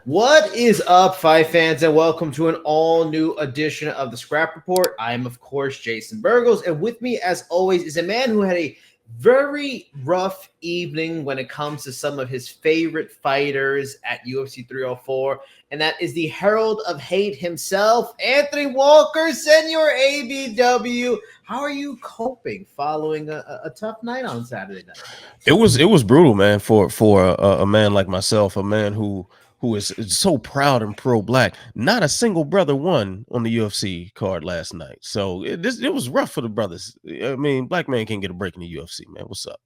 What is up, fight fans, and welcome to an all-new edition of the Scrap Report. I am, of course, Jason Burgos, and with me, as always, is a man who had a very rough evening when it comes to some of his favorite fighters at UFC 304, and that is the Herald of Hate himself, Anthony Walker, Senor ABW. How are you coping following a tough night on Saturday night? It was brutal, man, for a man like myself, a man who is so proud and pro-black. Not a single brother won on the UFC card last night, so it was rough for the brothers. I mean, black man can't get a break in the UFC, man. What's up?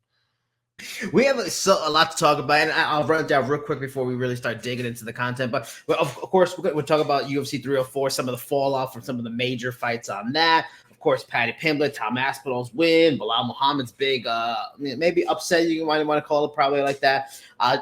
We have a lot to talk about, and I'll run it down real quick before we really start digging into the content. But of course, we'll talk about UFC 304, some of the fallout from some of the major fights on that. Of course, Paddy Pimblett, Tom Aspinall's win, Belal Muhammad's big, maybe upset, you might want to call it, probably like that.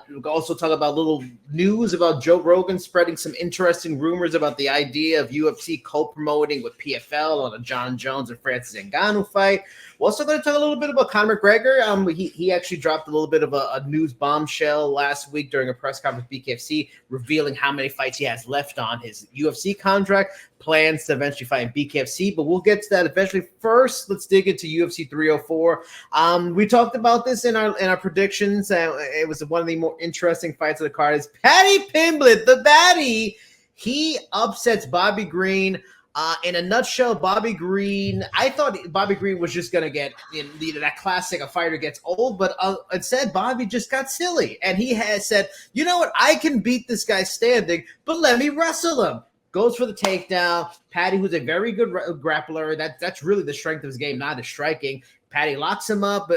We'll also talk about little news about Joe Rogan spreading some interesting rumors about the idea of UFC co-promoting with PFL on a Jon Jones and Francis Ngannou fight. We're also going to talk a little bit about Conor McGregor. He actually dropped a little bit of a news bombshell last week during a press conference with BKFC, revealing how many fights he has left on his UFC contract, plans to eventually fight in BKFC, but we'll get to that eventually. First, let's dig into UFC 304. We talked about this in our predictions. It was one of the more interesting fights of the card. Is Paddy Pimblett, the baddie. He upsets Bobby Green. In a nutshell, Bobby Green, I thought Bobby Green was just going to get that classic, a fighter gets old, but instead Bobby just got silly. And he has said, you know what, I can beat this guy standing, but let me wrestle him. Goes for the takedown. Paddy, who's a very good grappler, that's really the strength of his game, not his striking. Paddy locks him up,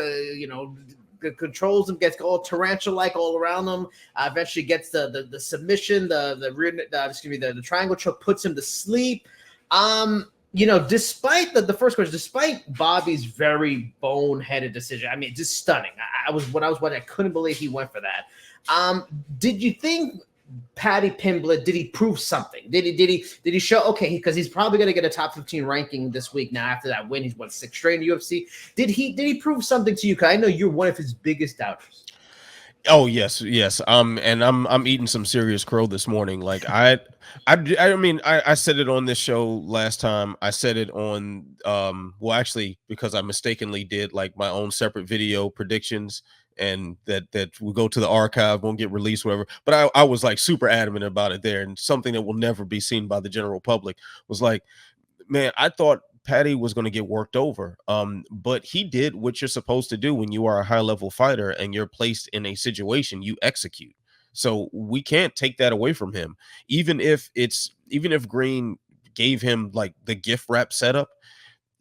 controls him, gets all tarantula-like all around him. Eventually gets the submission, the triangle choke, puts him to sleep. Despite the first question, despite Bobby's very boneheaded decision, I mean, just stunning. I was watching, I couldn't believe he went for that. Did you think Paddy Pimblett, did he prove something? Did he show, okay, because he's probably going to get a top 15 ranking this week now after that win? He's won 6 straight in the UFC. Did he prove something to you? Because I know you're one of his biggest doubters. Oh yes. And I'm eating some serious crow this morning. Like I said it on this show last time. I said it on actually, because I mistakenly did like my own separate video predictions, and that will go to the archive, won't get released, whatever. But I was like super adamant about it there, and something that will never be seen by the general public was like, man, I thought Paddy was going to get worked over. But he did what you're supposed to do when you are a high level fighter and you're placed in a situation, you execute. So we can't take that away from him. Even if Green gave him like the gift wrap setup,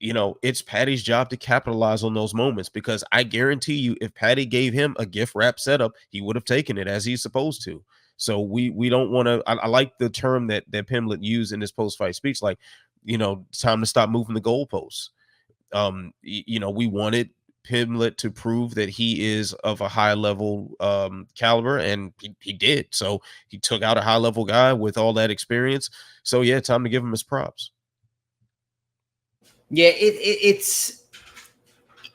it's Paddy's job to capitalize on those moments, because I guarantee you, if Paddy gave him a gift wrap setup, he would have taken it as he's supposed to. So we don't want to. I like the term that Pimblett used in his post fight speech, like, time to stop moving the goalposts. We wanted Pimblett to prove that he is of a high level caliber, and he did. So he took out a high level guy with all that experience. So yeah, time to give him his props. Yeah,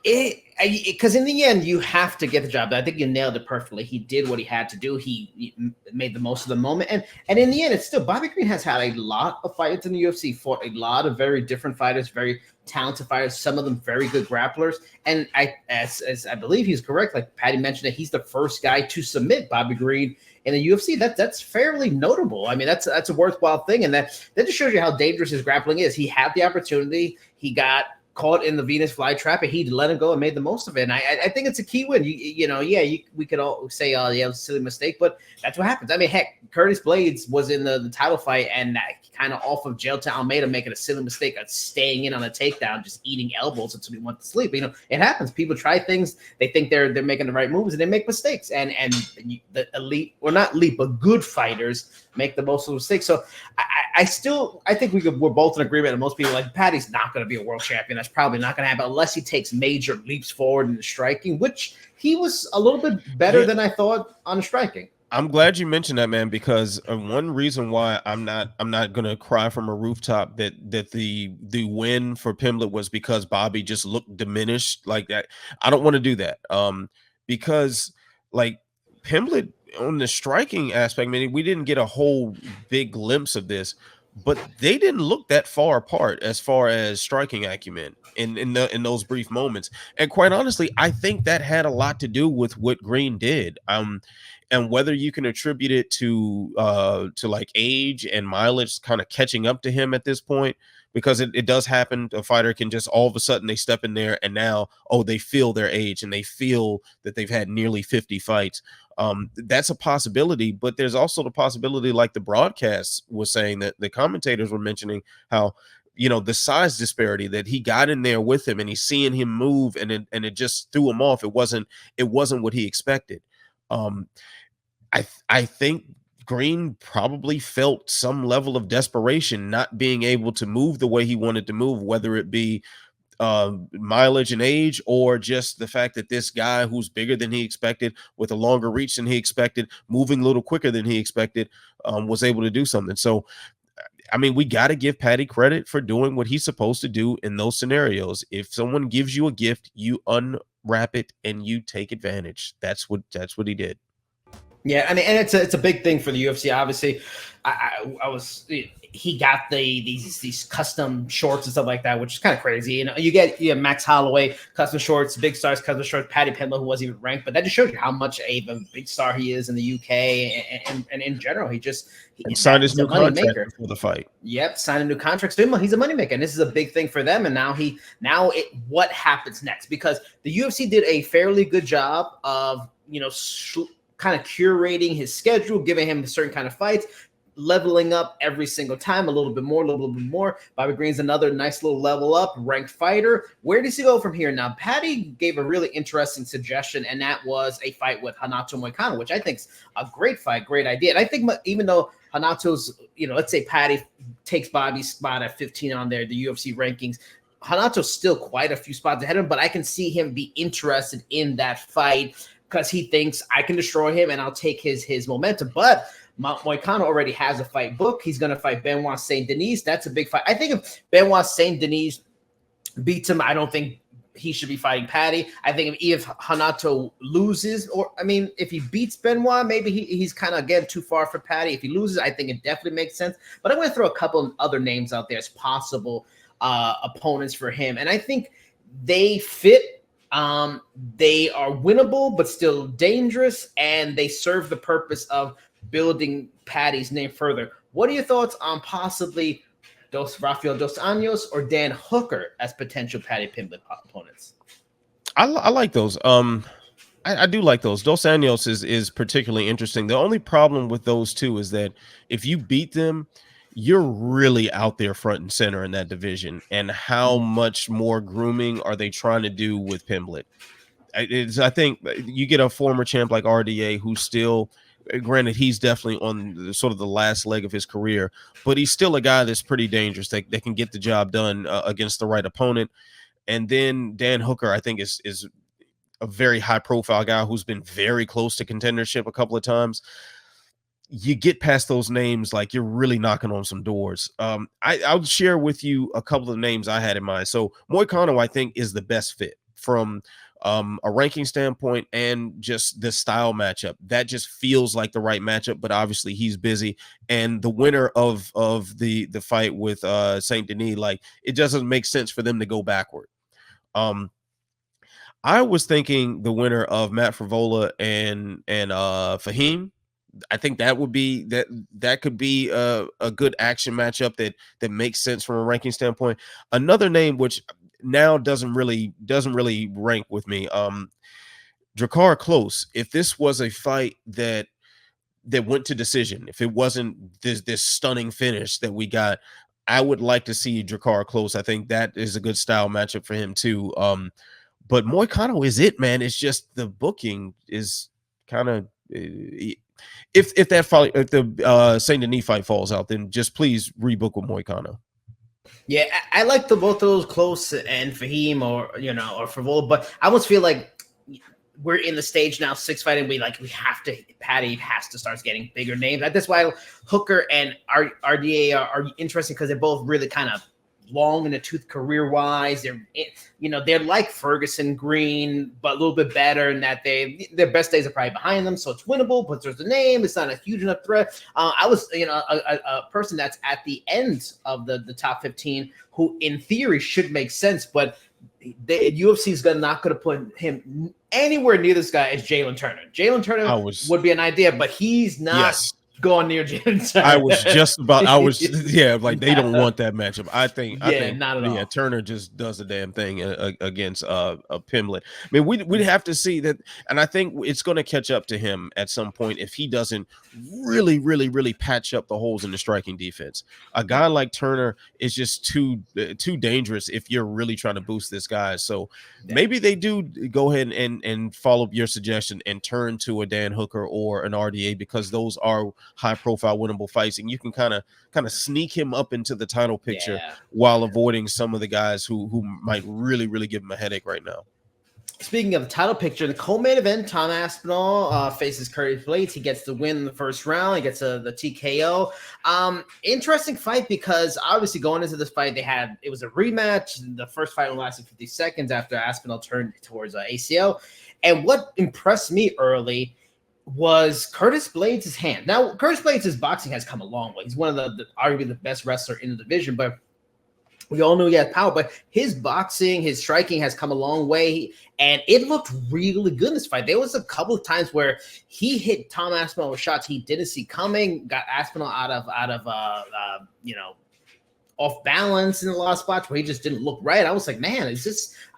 because in the end, you have to get the job done. I think you nailed it perfectly. He did what he had to do. He made the most of the moment. And in the end, it's still, Bobby Green has had a lot of fights in the UFC, fought a lot of very different fighters, very talented fighters, some of them very good grapplers. And as I believe he's correct, like Paddy mentioned, that he's the first guy to submit Bobby Green in the UFC. That's fairly notable. I mean, that's a worthwhile thing. And that just shows you how dangerous his grappling is. He had the opportunity. He got caught in the Venus flytrap, and he let him go and made the most of it. And I think it's a key win. We could all say, oh, yeah, it was a silly mistake, but that's what happens. I mean, heck, Curtis Blaydes was in the title fight, and kind of off of jail to Almeida making a silly mistake of staying in on a takedown, just eating elbows until he went to sleep. It happens. People try things. They think they're making the right moves, and they make mistakes. And the elite, or not elite, but good fighters make the most of the mistakes. So I think we're both in agreement. And most people like Paddy's not going to be a world champion. That's probably not going to happen unless he takes major leaps forward in the striking, which he was a little bit better than I thought on the striking. I'm glad you mentioned that, man, because one reason why I'm not going to cry from a rooftop that the win for Pimblett was because Bobby just looked diminished like that. I don't want to do that. Because like Pimblett, on the striking aspect, I mean, we didn't get a whole big glimpse of this, but they didn't look that far apart as far as striking acumen in those brief moments. And quite honestly, I think that had a lot to do with what Green did. And whether you can attribute it to like age and mileage kind of catching up to him at this point, because it does happen. A fighter can just all of a sudden they step in there and now, oh, they feel their age and they feel that they've had nearly 50 fights. That's a possibility, but there's also the possibility, like the broadcast was saying, that the commentators were mentioning how, you know, the size disparity, that he got in there with him and he's seeing him move and it just threw him off. It wasn't what he expected. I think Green probably felt some level of desperation not being able to move the way he wanted to move, whether it be mileage and age, or just the fact that this guy who's bigger than he expected, with a longer reach than he expected, moving a little quicker than he expected, was able to do something. So, I mean, we got to give Paddy credit for doing what he's supposed to do in those scenarios. If someone gives you a gift, you unwrap it and you take advantage. That's what he did. Yeah, I mean, and it's a big thing for the UFC. Obviously, he got these custom shorts and stuff like that, which is kind of crazy. You know, you get Max Holloway custom shorts, Big Stars custom shorts, Paddy Pimblett, who wasn't even ranked, but that just shows you how much a big star he is in the UK and in general. He signed his new contract before the fight. Yep, signed a new contract. So he's a moneymaker, and this is a big thing for them. And what happens next? Because the UFC did a fairly good job of kind of curating his schedule, giving him a certain kind of fights, leveling up every single time, a little bit more. Bobby Green's another nice little level up, ranked fighter. Where does he go from here? Now, Paddy gave a really interesting suggestion, and that was a fight with Renato Moicano, which I think is a great fight, great idea. And I think even though Renato's, let's say Paddy takes Bobby's spot at 15 on the UFC rankings, Renato's still quite a few spots ahead of him, but I can see him be interested in that fight because he thinks I can destroy him and I'll take his momentum. But Moicano already has a fight book. He's going to fight Benoit Saint Denis. That's a big fight. I think if Benoit Saint Denis beats him, I don't think he should be fighting Paddy. I think if Renato loses, if he beats Benoit, maybe he's kind of getting too far for Paddy. If he loses, I think it definitely makes sense. But I'm going to throw a couple of other names out there as possible opponents for him. And I think they fit. They are winnable, but still dangerous, and they serve the purpose of building Paddy's name further. What are your thoughts on possibly Rafael Dos Anjos or Dan Hooker as potential Paddy Pimblett opponents? I like those. I do like those. Dos Anjos is particularly interesting. The only problem with those two is that if you beat them, you're really out there front and center in that division. And how much more grooming are they trying to do with Pimblett? I think you get a former champ like RDA who's still, granted, he's definitely on sort of the last leg of his career, but he's still a guy that's pretty dangerous. That can get the job done against the right opponent. And then Dan Hooker, I think, is a very high profile guy who's been very close to contendership a couple of times. You get past those names, like you're really knocking on some doors. I'll share with you a couple of names I had in mind. So Moicano, I think, is the best fit from a ranking standpoint and just the style matchup. That just feels like the right matchup, but obviously he's busy. And the winner of the fight with Saint Denis, like, it doesn't make sense for them to go backward. I was thinking the winner of Matt Frevola and Fahim. I think that would be that could be a good action matchup that makes sense from a ranking standpoint. Another name which now doesn't really rank with me, Drakkar Klose. If this was a fight that went to decision, if it wasn't this stunning finish that we got, I would like to see Drakkar Klose. I think that is a good style matchup for him too. But Moicano is it, man. It's just the booking is kind of. If the Saint Denis fight falls out, then just please rebook with Moicano. Yeah, I like both of those, Klose and Fahim, or Frevola, but I almost feel like we're in the stage now, 6 fighting. Paddy has to start getting bigger names. That's why Hooker and RDA are interesting, because they're both really kind of long in the tooth career-wise. They're like Ferguson, Green, but a little bit better in that their best days are probably behind them, so it's winnable. But there's the name; it's not a huge enough threat. I was, a person that's at the end of the top 15, who in theory should make sense, but the UFC is not going to put him anywhere near this guy as Jalen Turner. Jalen Turner would be an idea, but he's not. Yes. Going near Jalen Turner. Like they don't want that matchup. I think not at all. Turner just does a damn thing against Pimblett. I mean, we'd have to see that, and I think it's going to catch up to him at some point if he doesn't really, really, really patch up the holes in the striking defense. A guy like Turner is just too dangerous if you're really trying to boost this guy. So maybe they do go ahead and follow your suggestion and turn to a Dan Hooker or an RDA, because those are high profile winnable fights, and you can kind of sneak him up into the title picture while avoiding some of the guys who might really, really give him a headache right now. Speaking of the title picture, the co-main event, Tom Aspinall faces Curtis Blaydes. He gets the win in the first round. He gets the TKO. Interesting fight, because obviously going into this fight, it was a rematch. The first fight lasted 50 seconds after Aspinall turned towards ACL. And what impressed me early was Curtis Blaydes' hand. Now, Curtis Blaydes' boxing has come a long way. He's one of the arguably the best wrestler in the division, but we all knew he had power. But his boxing, his striking has come a long way, and it looked really good in this fight. There was a couple of times where he hit Tom Aspinall with shots he didn't see coming, got Aspinall out of off balance in a lot of spots where he just didn't look right. I was like, man,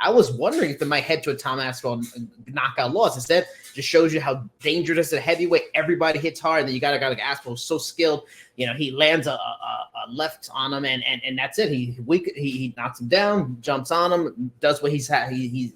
I was wondering if they might head to a Tom Aspinall knockout loss. Instead, just shows you how dangerous at heavyweight. Everybody hits hard, and then you got a guy like Aspinall, so skilled. He lands a left on him, and that's it. He knocks him down, jumps on him, does what he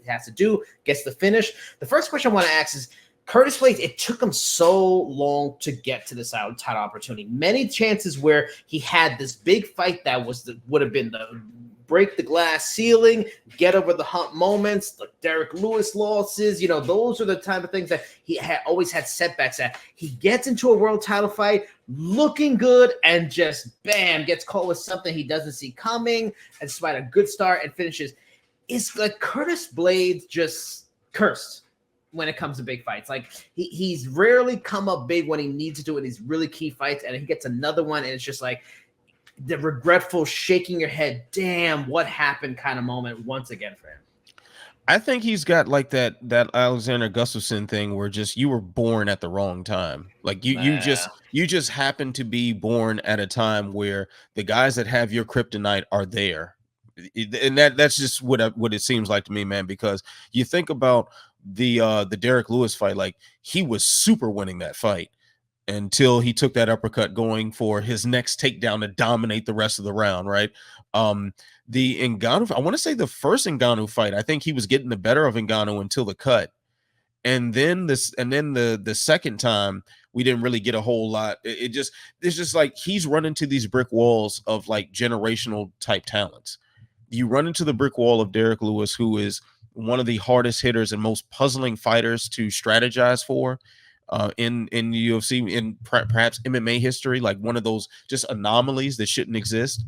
has to do, gets the finish. The first question I want to ask is, Curtis Blaydes, it took him so long to get to this title opportunity. Many chances where he had this big fight that would have been the break the glass ceiling, get over the hump moments, the Derek Lewis losses. Those are the type of things that he always had setbacks at. He gets into a world title fight looking good and just, bam, gets caught with something he doesn't see coming, and despite a good start and finishes. It's like Curtis Blaydes just cursed when it comes to big fights. Like he's rarely come up big when he needs to in these really key fights, and he gets another one, and it's just like the regretful shaking your head, damn, what happened kind of moment once again for him. I think he's got like that Alexander Gustafsson thing where just you were born at the wrong time. Like you just happen to be born at a time where the guys that have your kryptonite are there. And that's just what it seems like to me, man, because you think about the Derek Lewis fight, like he was super winning that fight until he took that uppercut going for his next takedown to dominate the rest of the round, right? The Ngannou, I want to say the first Ngannou fight, I think he was getting the better of Ngannou until the cut. And then the second time we didn't really get a whole lot. It's just like he's run into these brick walls of like generational type talents. You run into the brick wall of Derek Lewis, who is one of the hardest hitters and most puzzling fighters to strategize for in the UFC, in perhaps MMA history, like one of those just anomalies that shouldn't exist.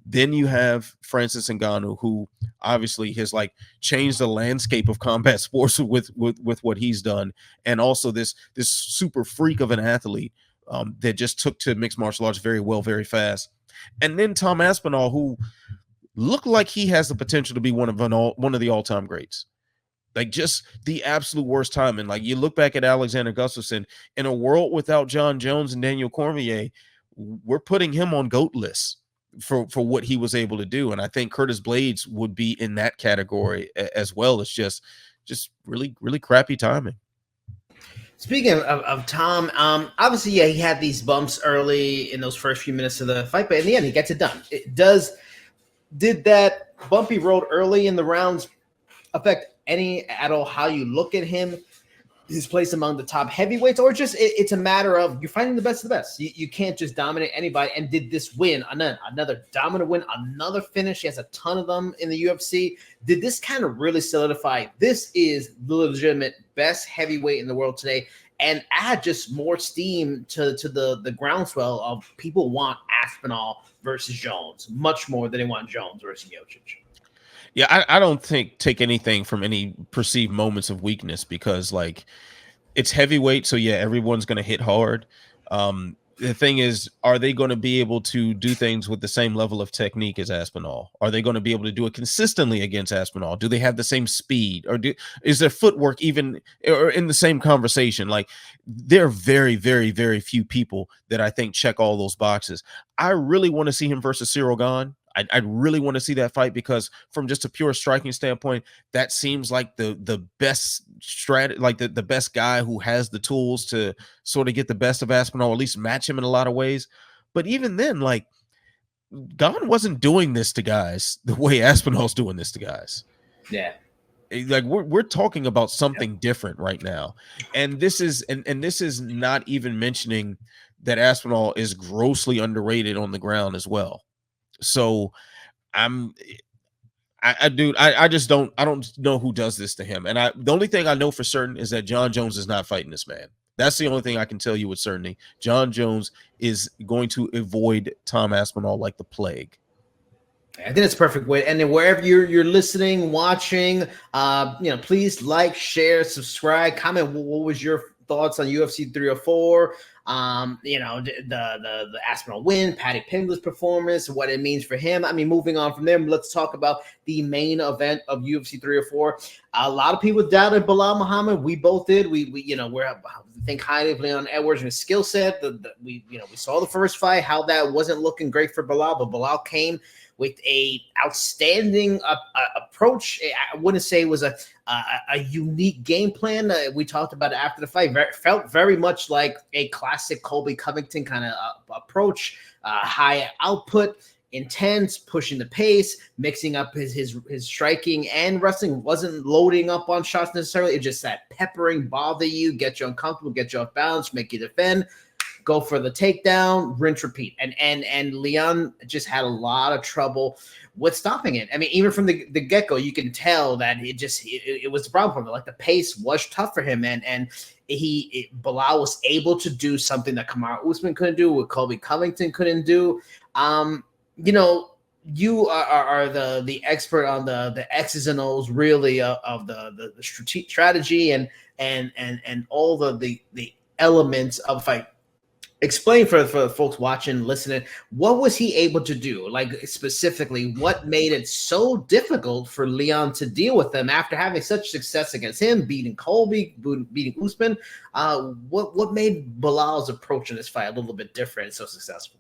Then you have Francis Ngannou, who obviously has like changed the landscape of combat sports with what he's done, and also this super freak of an athlete that just took to mixed martial arts very well, very fast. And then Tom Aspinall, who looked like he has the potential to be one of the all-time greats. Like just the absolute worst time. And like you look back at Alexander Gustafsson, in a world without Jon Jones and Daniel Cormier, we're putting him on GOAT lists for what he was able to do. And I think Curtis Blaydes would be in that category as well. It's just really, really crappy timing. Speaking of Tom, obviously, he had these bumps early in those first few minutes of the fight, but in the end, he gets it done. Did that bumpy road early in the rounds affect any at all how you look at him, his place among the top heavyweights, or just it's a matter of you're fighting the best of the best? You can't just dominate anybody. And did this win, another dominant win, another finish? He has a ton of them in the UFC. Did this kind of really solidify this is the legitimate best heavyweight in the world today? and add just more steam to the groundswell of people want Aspinall versus Jones much more than they want Jones versus Miocic. Yeah, I don't take anything from any perceived moments of weakness, because like it's heavyweight, so yeah, everyone's going to hit hard. The thing is, are they going to be able to do things with the same level of technique as Aspinall? Are they going to be able to do it consistently against Aspinall? Do they have the same speed, or is their footwork even or in the same conversation? Like, there are very, very, very few people that I think check all those boxes. I really want to see him versus Cyril Gane. I really want to see that fight, because from just a pure striking standpoint, that seems like the best strategy, like the best guy who has the tools to sort of get the best of Aspinall, or at least match him in a lot of ways. But even then, like, Gane wasn't doing this to guys the way Aspinall's doing this to guys. Yeah. Like, we're talking about something different right now. And this is and this is not even mentioning that Aspinall is grossly underrated on the ground as well. So I just don't know who does this to him. And the only thing I know for certain is that Jon Jones is not fighting this man. That's the only thing I can tell you with certainty. Jon Jones is going to avoid Tom Aspinall like the plague. I think it's a perfect way. And then wherever you're listening, watching, please like, share, subscribe, comment. What was your thoughts on UFC 304? The Aspinall win, Paddy Pimblett's performance, what it means for him. I mean, moving on from there, let's talk about the main event of UFC 304. A lot of people doubted Belal Muhammad. We both did. We think highly of Leon Edwards and his skill set. We saw the first fight, how that wasn't looking great for Belal, but Belal came with a outstanding approach. I wouldn't say it was a unique game plan. We talked about it after the fight. Felt very much like a classic Colby Covington kind of approach. High output, intense, pushing the pace, mixing up his striking and wrestling. Wasn't loading up on shots necessarily. It just that peppering, bother you, get you uncomfortable, get you off balance, make you defend. Go for the takedown, rinse, repeat. And Leon just had a lot of trouble with stopping it. I mean, even from the get-go, you can tell that it was the problem for him. Like, the pace was tough for him. And Belal was able to do something that Kamaru Usman couldn't do, what Colby Covington couldn't do. You are the expert on the X's and O's, really, of the strategy and all the elements of a fight. Explain for the folks watching, listening, what was he able to do? Like, specifically, what made it so difficult for Leon to deal with them after having such success against him, beating Colby, beating Usman? What made Belal's approach in this fight a little bit different and so successful?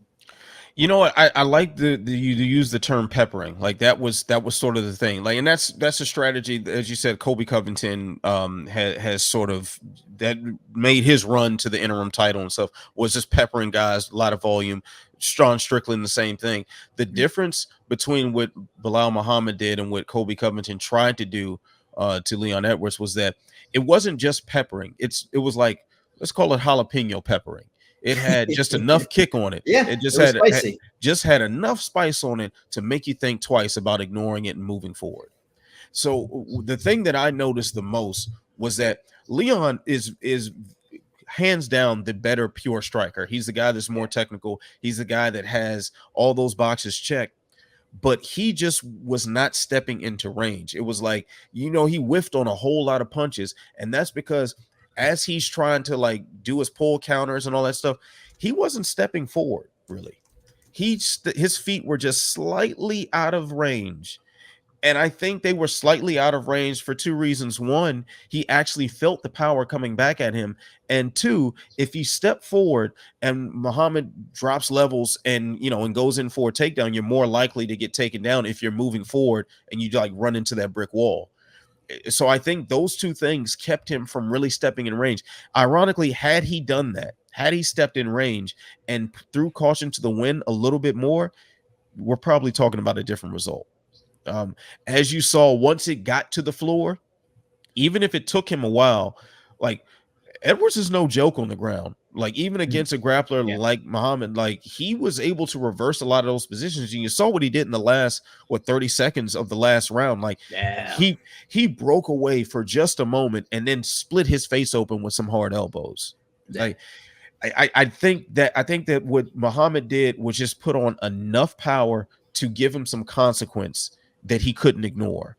You know what? I like you use the term peppering. Like, that was sort of the thing. Like, and that's a strategy, as you said. Colby Covington has sort of that made his run to the interim title and stuff, was just peppering guys, a lot of volume. Sean Strickland, the same thing. The difference between what Belal Muhammad did and what Colby Covington tried to do to Leon Edwards was that it wasn't just peppering. It was like, let's call it jalapeno peppering. It had just enough kick on it. Yeah, it just had enough spice on it to make you think twice about ignoring it and moving forward. So the thing that I noticed the most was that Leon is hands down the better pure striker. He's the guy that's more technical. He's the guy that has all those boxes checked. But he just was not stepping into range. It was like, he whiffed on a whole lot of punches, and that's because as he's trying to like do his pull counters and all that stuff, he wasn't stepping forward really. His feet were just slightly out of range. And I think they were slightly out of range for two reasons. One, he actually felt the power coming back at him. And two, if you step forward and Muhammad drops levels and goes in for a takedown, you're more likely to get taken down if you're moving forward and you like run into that brick wall. So I think those two things kept him from really stepping in range. Ironically, had he done that, had he stepped in range and threw caution to the wind a little bit more, we're probably talking about a different result. As you saw, once it got to the floor, even if it took him a while, like, Edwards is no joke on the ground. Like even against a grappler like Muhammad, like he was able to reverse a lot of those positions. And you saw what he did in the last 30 seconds of the last round. Like he broke away for just a moment and then split his face open with some hard elbows. Like I think that what Muhammad did was just put on enough power to give him some consequence that he couldn't ignore.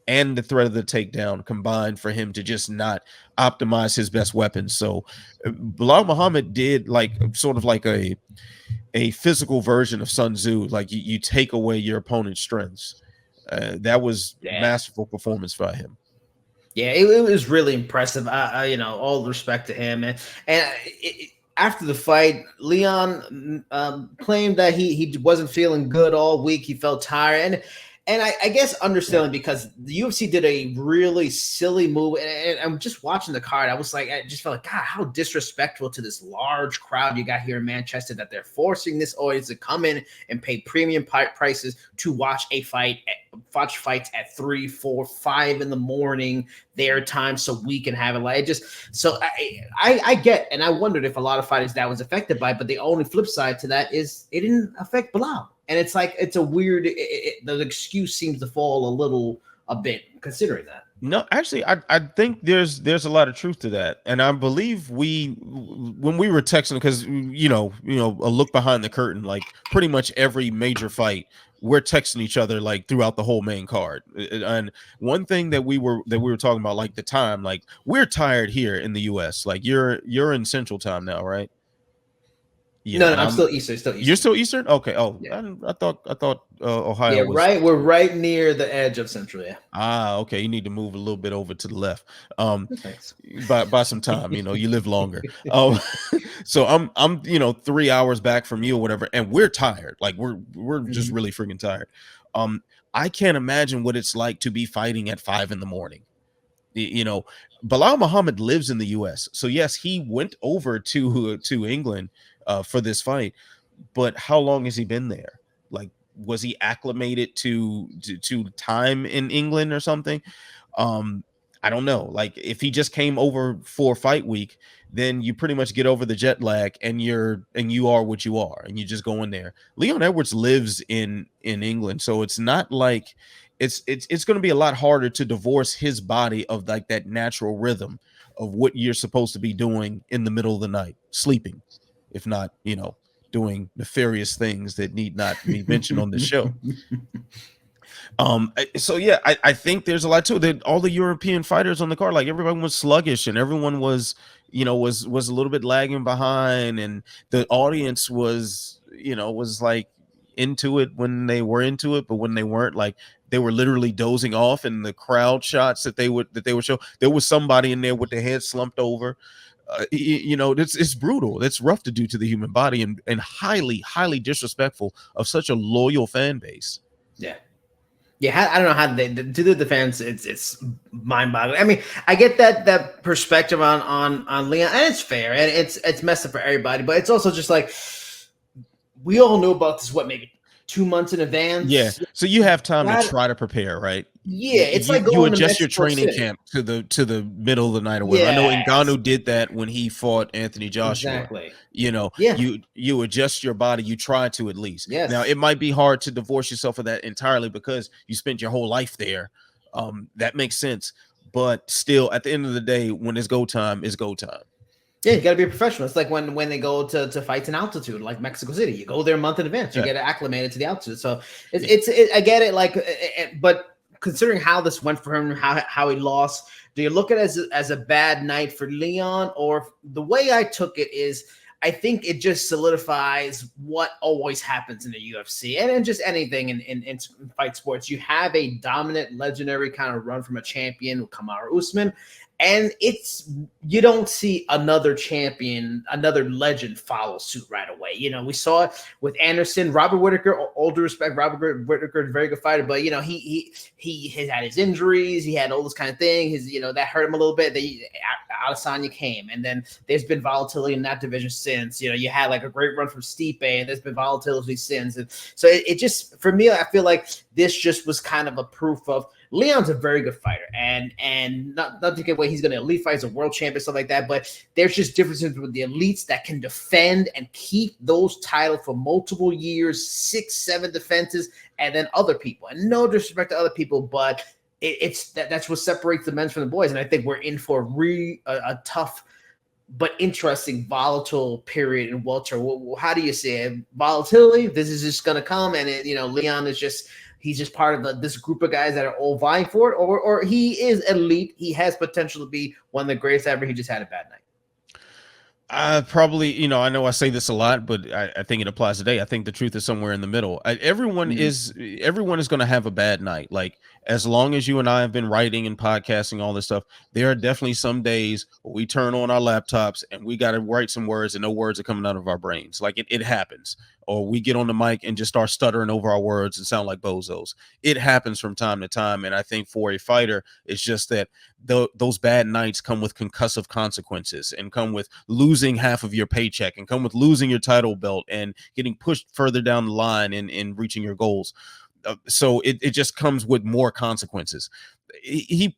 And the threat of the takedown combined for him to just not optimize his best weapons. So Belal Muhammad did like sort of like a physical version of Sun Tzu. Like you take away your opponent's strengths. That was masterful performance by him. Yeah, it was really impressive. All respect to him. After the fight, Leon claimed that he wasn't feeling good all week. He felt tired. And I guess understandably because the UFC did a really silly move. And I'm just watching the card. I just felt like, God, how disrespectful to this large crowd you got here in Manchester that they're forcing this audience to come in and pay premium prices to watch fights at 3, 4, 5 in the morning their time so we can have it. I get, and I wondered if a lot of fighters that was affected by it, but the only flip side to that is it didn't affect Belal. And it's like, it's a weird, the excuse seems to fall a bit considering that. No, actually, I think there's a lot of truth to that. And I believe when we were texting, because, a look behind the curtain, like pretty much every major fight, we're texting each other like throughout the whole main card. And one thing that we were talking about, like the time, like we're tired here in the US. Like you're in Central Time now, right? Yeah, no, I'm still Eastern. You're still Eastern? Okay. Oh, yeah. I thought Ohio. Yeah, was... right. We're right near the edge of Central. Yeah. Okay. You need to move a little bit over to the left. Thanks. By some time, you live longer. So I'm 3 hours back from you or whatever, and we're tired. Like we're just really freaking tired. I can't imagine what it's like to be fighting at 5 a.m. Belal Muhammad lives in the US. So yes, he went over to England for this fight, but how long has he been there? Like, was he acclimated to time in England or something? I don't know. Like, if he just came over for fight week, then you pretty much get over the jet lag and you are what you are, and you just go in there. Leon Edwards lives in England, so it's not like it's going to be a lot harder to divorce his body of like that natural rhythm of what you're supposed to be doing in the middle of the night, sleeping, if not, doing nefarious things that need not be mentioned on the show. So yeah, I think there's a lot to it. That all the European fighters on the card, like everyone was sluggish and everyone was a little bit lagging behind, and the audience was like into it when they were into it, but when they weren't, like they were literally dozing off. And the crowd shots that they would show, there was somebody in there with their head slumped over. It's brutal. It's rough to do to the human body, and highly, highly disrespectful of such a loyal fan base. Yeah. I don't know how they do the defense. It's mind-boggling. I mean, I get that perspective on Leon, and it's fair, and it's messed up for everybody. But it's also just like we all knew about this. What, maybe 2 months in advance? Yeah. So you have time to try to prepare, right? Yeah, it's like you adjust your training camp to the middle of the night or whatever. I know Ngannou did that when he fought Anthony Joshua. Exactly. You adjust your body. You try to, at least. Yes. Now it might be hard to divorce yourself of that entirely because you spent your whole life there. That makes sense. But still, at the end of the day, when it's go time, it's go time. Yeah, you got to be a professional. It's like when they go to fights in altitude, like Mexico City. You go there a month in advance. You get acclimated to the altitude. So I get it. But considering how this went for him, how he lost, do you look at it as a bad night for Leon? Or the way I took it is, I think it just solidifies what always happens in the UFC and in just anything in fight sports. You have a dominant, legendary kind of run from a champion, Kamaru Usman, and you don't see another champion, another legend follow suit right away. We saw it with Anderson, Robert Whittaker. All due respect, Robert Whittaker is a very good fighter, but he has had his injuries, he had all this kind of thing. That hurt him a little bit. Adesanya came, and then there's been volatility in that division since. You had like a great run from Stipe, and there's been volatility since. And so it just, for me, I feel like this just was kind of a proof of Leon's a very good fighter, and not to get away, he's going to elite fight as a world champion, stuff like that. But there's just differences with the elites that can defend and keep those titles for multiple years, 6, 7 defenses, and then other people. And no disrespect to other people, but that's what separates the men from the boys. And I think we're in for a tough but interesting, volatile period in welter. How do you see it? Volatility? This is just going to come, and Leon is he's just part of this group of guys that are all vying for it, or he is elite. He has potential to be one of the greatest ever. He just had a bad night. Probably, I know I say this a lot, but I think it applies today. I think the truth is somewhere in the middle. Everyone is going to have a bad night. Like, as long as you and I have been writing and podcasting, all this stuff, there are definitely some days where we turn on our laptops and we got to write some words and no words are coming out of our brains. Like, it happens. Or we get on the mic and just start stuttering over our words and sound like bozos. It happens from time to time. And I think for a fighter, it's just that those bad nights come with concussive consequences and come with losing half of your paycheck and come with losing your title belt and getting pushed further down the line in reaching your goals. So it just comes with more consequences. He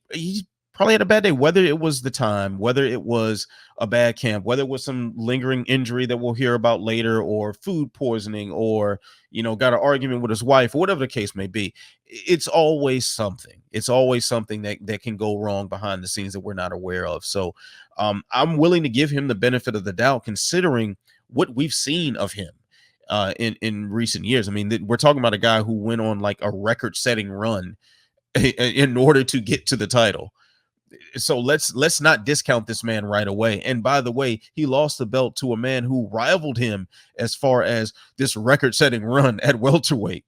probably had a bad day, whether it was the time, whether it was a bad camp, whether it was some lingering injury that we'll hear about later, or food poisoning, or, got an argument with his wife, or whatever the case may be. It's always something. It's always something that can go wrong behind the scenes that we're not aware of. So I'm willing to give him the benefit of the doubt, considering what we've seen of him in recent years. I mean, we're talking about a guy who went on like a record-setting run in order to get to the title. So let's not discount this man right away. And by the way, he lost the belt to a man who rivaled him as far as this record-setting run at welterweight.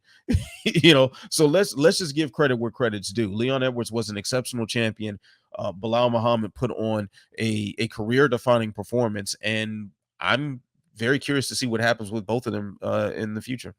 So let's just give credit where credit's due. Leon Edwards was an exceptional champion. Belal Muhammad put on a career-defining performance, and I'm very curious to see what happens with both of them in the future.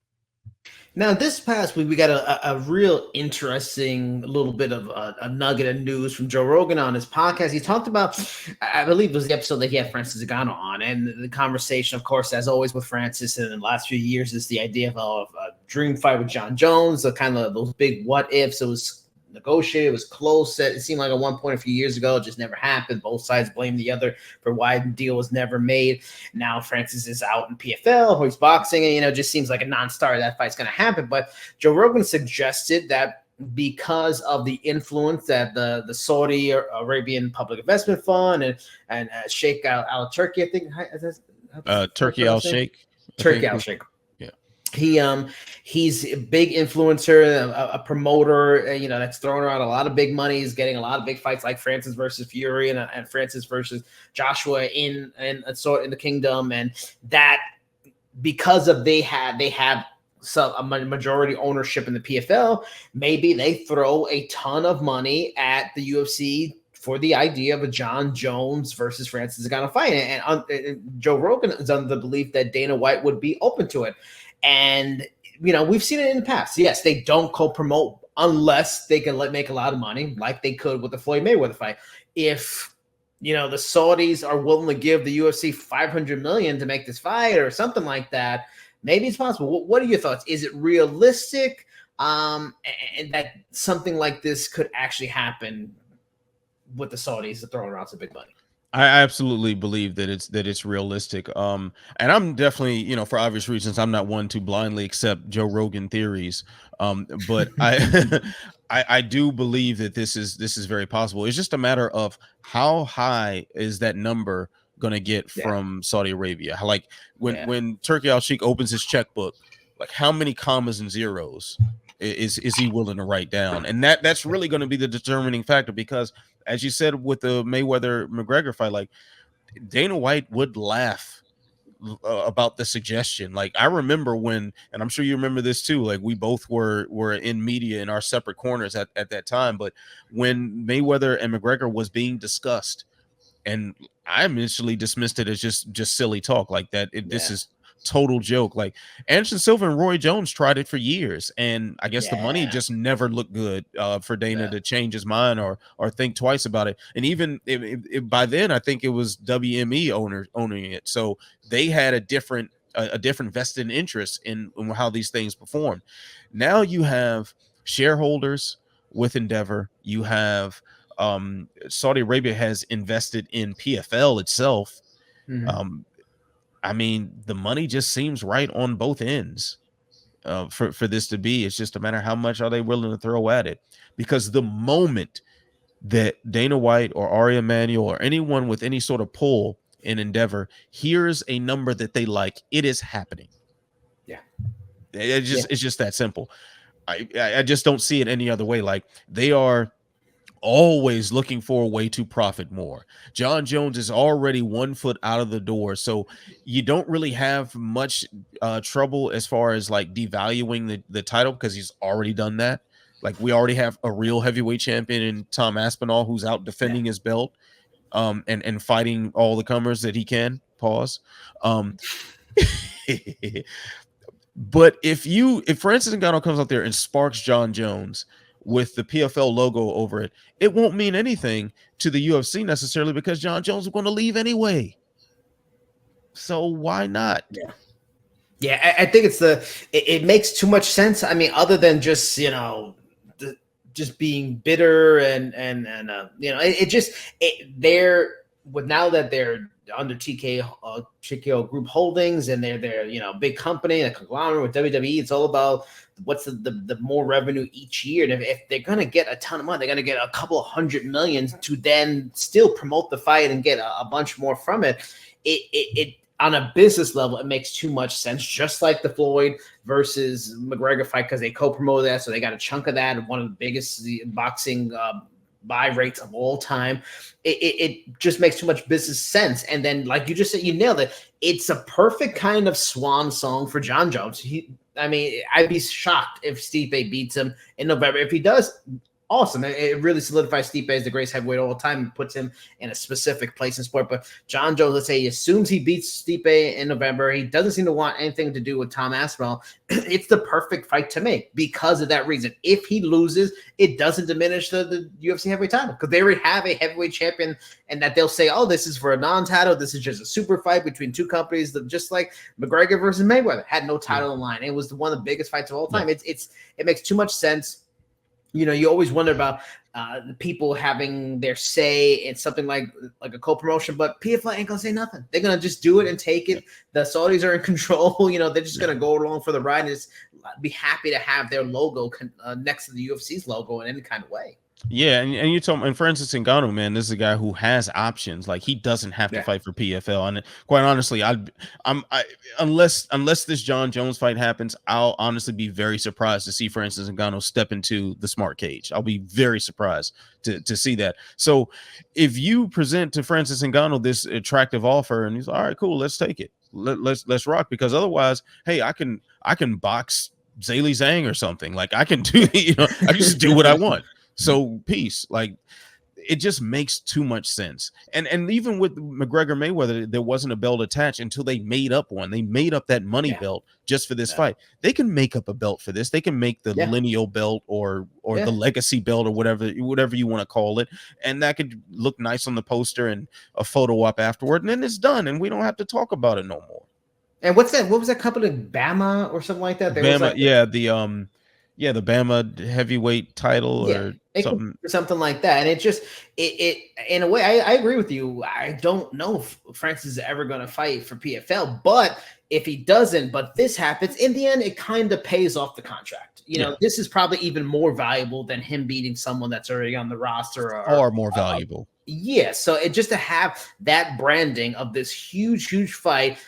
Now, this past week, we got a real interesting little bit of a nugget of news from Joe Rogan on his podcast. He talked about, I believe it was the episode that he had Francis Ngannou on, and the conversation, of course, as always with Francis in the last few years, is the idea of a dream fight with Jon Jones, the kind of those big what ifs. It was negotiated, it was close. It seemed like at one point a few years ago, it just never happened. Both sides blame the other for why the deal was never made. Now Francis is out in PFL, he's boxing, and it just seems like a non-starter. That fight's going to happen. But Joe Rogan suggested that because of the influence that the Saudi Arabian Public Investment Fund and Sheikh Al Turkey, I think, Turkey Al Sheikh. Turkey Al Sheikh. He's a big influencer, a promoter, that's throwing around a lot of big money. He's getting a lot of big fights like Francis versus Fury and Francis versus Joshua in the kingdom. And that because of they have a majority ownership in the PFL, maybe they throw a ton of money at the UFC for the idea of a Jon Jones versus Francis Ngannou fight. And Joe Rogan is under the belief that Dana White would be open to it. And, we've seen it in the past. Yes, they don't co-promote unless they can make a lot of money, like they could with the Floyd Mayweather fight. If, the Saudis are willing to give the UFC $500 million to make this fight or something like that, maybe it's possible. What are your thoughts? Is it realistic and that something like this could actually happen with the Saudis throwing around some big money? I absolutely believe that it's realistic. And I'm definitely, for obvious reasons, I'm not one to blindly accept Joe Rogan theories. But I do believe that this is very possible. It's just a matter of how high is that number going to get from Saudi Arabia. Like when Turkey Al Sheikh opens his checkbook, like how many commas and zeros is he willing to write down? And that's really going to be the determining factor, because as you said with the Mayweather McGregor fight, like Dana White would laugh about the suggestion. Like I remember when, and I'm sure you remember this too, like we both were in media in our separate corners at that time, but when Mayweather and McGregor was being discussed, and I initially dismissed it as just silly talk, like that. This is total joke. Like Anderson Silva and Roy Jones tried it for years, and I guess the money just never looked good for Dana to change his mind or think twice about it. And even by then, I think it was WME owning it, so they had a different vested interest in how these things perform. Now you have shareholders, with Endeavor. You have Saudi Arabia has invested in PFL itself. Mhm. I mean, the money just seems right on both ends for this to be. It's just a matter of how much are they willing to throw at it. Because the moment that Dana White or Ari Emanuel or anyone with any sort of pull in Endeavor hears a number that they like, it is happening. Yeah. It's just that simple. I just don't see it any other way. Like, they are always looking for a way to profit more. Jon Jones is already 1 foot out of the door, so you don't really have much trouble as far as like devaluing the title, because he's already done that. Like, we already have a real heavyweight champion in Tom Aspinall, who's out defending his belt and fighting all the comers that he can. Pause. But if Francis Ngannou comes out there and sparks Jon Jones with the PFL logo over it, it won't mean anything to the UFC necessarily, because Jon Jones is going to leave anyway. So why not? Yeah. Yeah, I think it makes too much sense. I mean, other than just, just being bitter and they're with, now that they're under TKO Group Holdings, and they're big company, a conglomerate with WWE. It's all about what's the more revenue each year, and if they're gonna get a ton of money, they're gonna get a couple of $100 million to then still promote the fight and get a bunch more from it. It on a business level, it makes too much sense. Just like the Floyd versus McGregor fight, because they co-promoted that, so they got a chunk of that. One of the biggest boxing buy rates of all time. It just makes too much business sense. And then, like you just said, you nailed it. It's a perfect kind of swan song for Jon Jones. I'd be shocked if Stipe beats him in November. If he does, awesome. It really solidifies Stipe as the greatest heavyweight of all time and puts him in a specific place in sport. But Jon Jones, let's say he assumes he beats Stipe in November. He doesn't seem to want anything to do with Tom Aspinall. It's the perfect fight to make because of that reason. If he loses, it doesn't diminish the UFC heavyweight title, because they already have a heavyweight champion, and that they'll say, oh, this is for a non-title. This is just a super fight between two companies, that just like McGregor versus Mayweather had no title in line. It was one of the biggest fights of all time. It makes too much sense. You always wonder about the people having their say in something like a co-promotion, but PFL ain't gonna say nothing. They're gonna just do it and take it. The Saudis are in control. They're just gonna go along for the ride and just be happy to have their logo next to the UFC's logo in any kind of way. Yeah, and you told me, and for instance, Ngannou, man, this is a guy who has options. Like, he doesn't have to fight for PFL. And quite honestly, unless this Jon Jones fight happens, I'll honestly be very surprised to see, for instance, Ngannou step into the smart cage. I'll be very surprised to see that. So if you present to Francis Ngannou this attractive offer, and he's all right, cool, let's take it. Let's rock, because otherwise, hey, I can box Zhilei Zhang or something. Like, I can do, I can just do what I want. So peace. Like, it just makes too much sense. And even with McGregor Mayweather, there wasn't a belt attached until they made up one. They made up that money belt just for this fight. They can make up a belt for this. They can make the lineal belt or the legacy belt or whatever you want to call it, and that could look nice on the poster and a photo op afterward, and then it's done, and we don't have to talk about it no more. And what's that? What was that company? Bama or something like that? Bama, the Bama heavyweight title or something like that. And it in a way, I agree with you. I don't know if Francis is ever going to fight for PFL, but if he doesn't, but this happens, in the end, it kind of pays off the contract. This is probably even more valuable than him beating someone that's already on the roster, or more valuable. So it just to have that branding of this huge fight.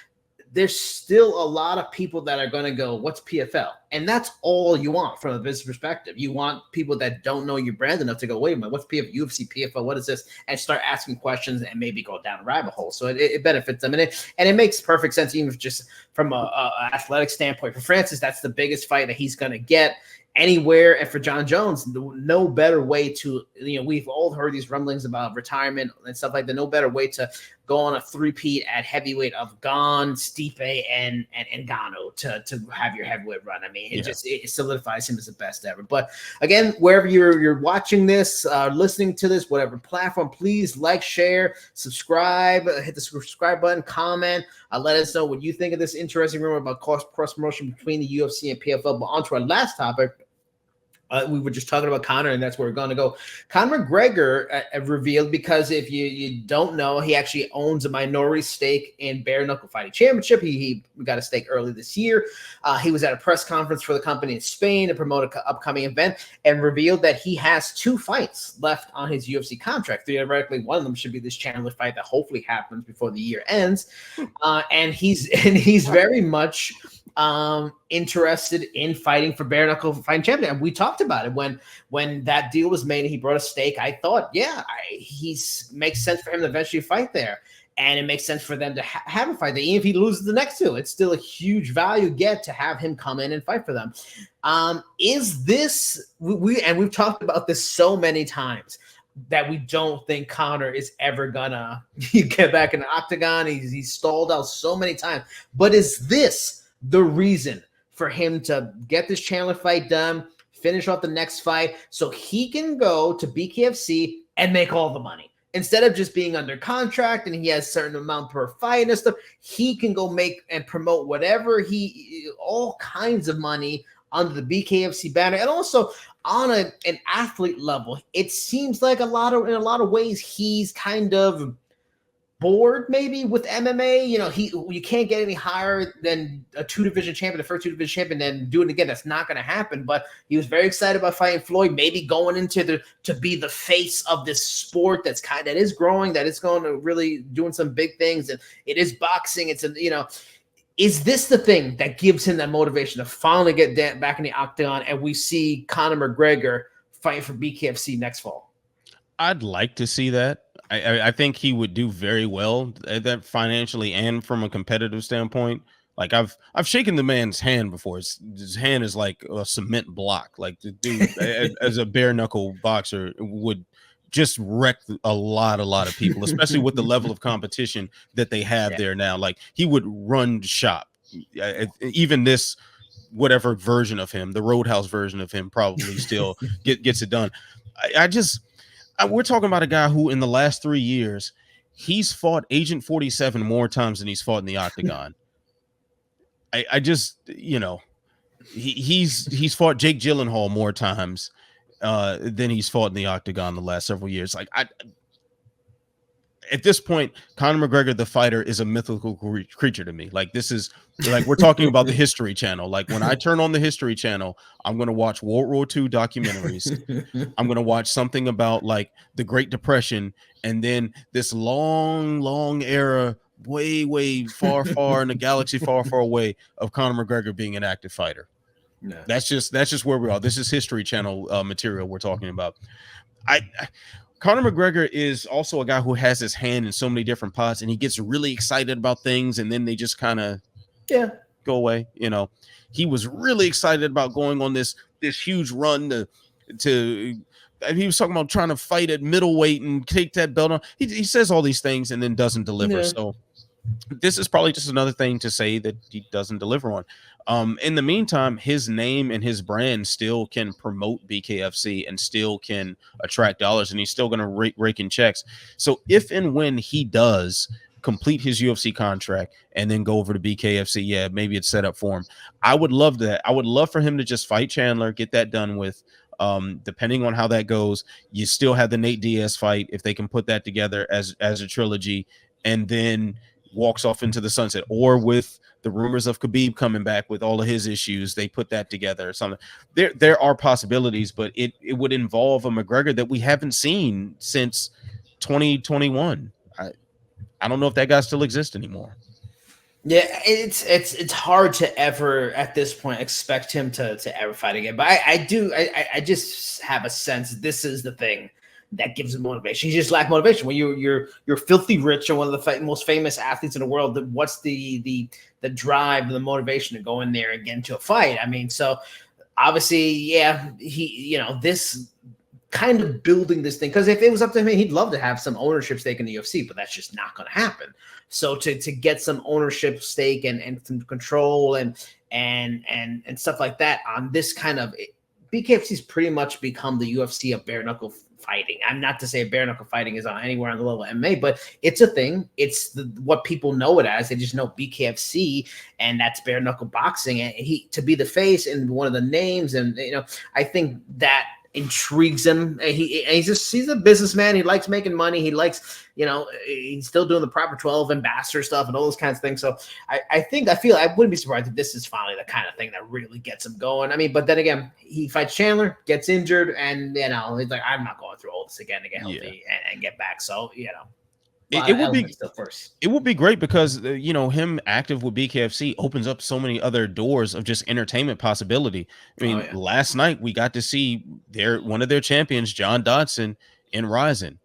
There's still a lot of people that are going to go, what's PFL? And that's all you want from a business perspective. You want people that don't know your brand enough to go, wait a minute, what's PFL, UFC, PFL, what is this? And start asking questions and maybe go down a rabbit hole. So it benefits them. And it makes perfect sense, even if just from a athletic standpoint. For Francis, that's the biggest fight that he's going to get anywhere. And for Jon Jones, no better way to, we've all heard these rumblings about retirement and stuff like that. No better way to go on a three-peat at heavyweight of Gon, Stipe, and Ngannou to have your heavyweight run. I mean, it solidifies him as the best ever. But again, wherever you're watching this, listening to this, whatever platform, please like, share, subscribe, hit the subscribe button, comment. Let us know what you think of this interesting rumor about cross promotion between the UFC and PFL. But on to our last topic. We were just talking about Conor, and that's where we're going to go. Conor McGregor revealed, because if you don't know, he actually owns a minority stake in Bare Knuckle Fighting Championship. He got a stake early this year. He was at a press conference for the company in Spain to promote an upcoming event and revealed that he has 2 fights left on his UFC contract. Theoretically, one of them should be this Chandler fight that hopefully happens before the year ends. And he's very much interested in fighting for Bare Knuckle Fighting Champion. And we talked about it when that deal was made and he brought a stake. I thought, makes sense for him to eventually fight there. And it makes sense for them to have a fight there. Even if he loses the next 2, it's still a huge value get to have him come in and fight for them. Is this, we've talked about this so many times, that we don't think Conor is ever gonna get back in the octagon. He's stalled out so many times. But is this the reason for him to get this Chandler fight done, finish off the next fight, so he can go to BKFC and make all the money? Instead of just being under contract and he has a certain amount per fight and stuff, he can go make and promote whatever all kinds of money under the BKFC banner. And also on an athlete level, it seems like in a lot of ways he's kind of bored maybe with MMA. You can't get any higher than a 2-division champion, the first 2-division champion, then do it again. That's not going to happen. But he was very excited about fighting Floyd, maybe going into to be the face of this sport that is growing, that is going to really doing some big things. And it is boxing. Is this the thing that gives him that motivation to finally get back in the octagon and we see Conor McGregor fighting for BKFC next fall? I'd like to see that. I think he would do very well at that financially and from a competitive standpoint. Like I've shaken the man's hand before. His hand is like a cement block. Like the dude, as a bare knuckle boxer, would just wreck a lot of people, especially with the level of competition that they have there now. Like he would run shop. Even this whatever version of him, the Roadhouse version of him, probably still gets it done. We're talking about a guy who in the last 3 years, he's fought Agent 47 more times than he's fought in the octagon. He's fought Jake Gyllenhaal more times than he's fought in the octagon the last several years. At this point, Conor McGregor, the fighter, is a mythical creature to me. Like this is like we're talking about the History Channel. Like when I turn on the History Channel, I'm going to watch World War II documentaries. I'm going to watch something about like the Great Depression, and then this long era, way far in the galaxy, far away, of Conor McGregor being an active fighter. No. That's just where we are. This is History Channel material we're talking about. Conor McGregor is also a guy who has his hand in so many different pots, and he gets really excited about things, and then they just kind of go away. He was really excited about going on this huge run to he was talking about trying to fight at middleweight and take that belt on. He says all these things and then doesn't deliver. So this is probably just another thing to say that he doesn't deliver on. In the meantime, his name and his brand still can promote BKFC and still can attract dollars, and he's still going to rake in checks. So if and when he does complete his UFC contract and then go over to BKFC, maybe it's set up for him. I would love that. I would love for him to just fight Chandler, get that done with. Depending on how that goes, you still have the Nate Diaz fight if they can put that together as a trilogy, and then walks off into the sunset, or with the rumors of Khabib coming back with all of his issues, they put that together or something. There are possibilities, but it would involve a McGregor that we haven't seen since 2021. I don't know if that guy still exists anymore. Yeah, it's hard to ever at this point expect him to ever fight again. But I just have a sense this is the thing that gives him motivation. He just lack motivation. When you're filthy rich and one of the most famous athletes in the world, what's the drive, the motivation to go in there and get into a fight? I mean, so obviously, this kind of building this thing, because if it was up to him, he'd love to have some ownership stake in the UFC, but that's just not going to happen. So to get some ownership stake and some control and stuff like that on this kind of BKFC's pretty much become the UFC of bare knuckle fighting. I'm not to say bare knuckle fighting is on anywhere on the level of MMA, but it's a thing. It's what people know it as. They just know BKFC, and that's bare knuckle boxing. And he to be the face and one of the names, and I think that intrigues him. He's a businessman. He likes making money. He likes, he's still doing the proper 12 ambassador stuff and all those kinds of things. So I wouldn't be surprised if this is finally the kind of thing that really gets him going. I mean, but then again, he fights Chandler, gets injured, and he's like, I'm not going through all this again to get healthy and get back. So it would be great because him active with BKFC opens up so many other doors of just entertainment possibility. I mean, last night we got to see one of their champions, John Dodson, in Rising.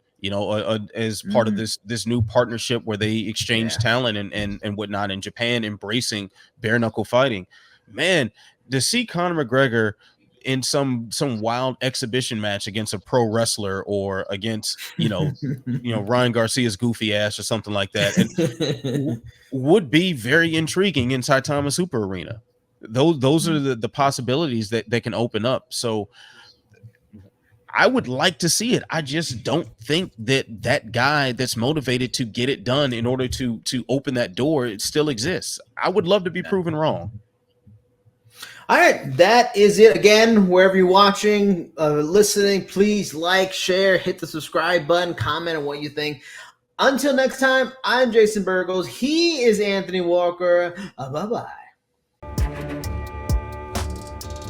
As part of this new partnership where they exchange talent and whatnot in Japan, embracing bare knuckle fighting. Man, to see Conor McGregor in some wild exhibition match against a pro wrestler or against Ryan Garcia's goofy ass or something like that, and would be very intriguing in Saitama Super Arena. Those are the possibilities that they can open up. So I would like to see it. I just don't think that guy that's motivated to get it done in order to open that door, it still exists. I would love to be proven wrong. All right, that is it. Again, wherever you're watching, listening, please like, share, hit the subscribe button, comment on what you think. Until next time, I'm Jason Burgos. He is Anthony Walker. Bye-bye.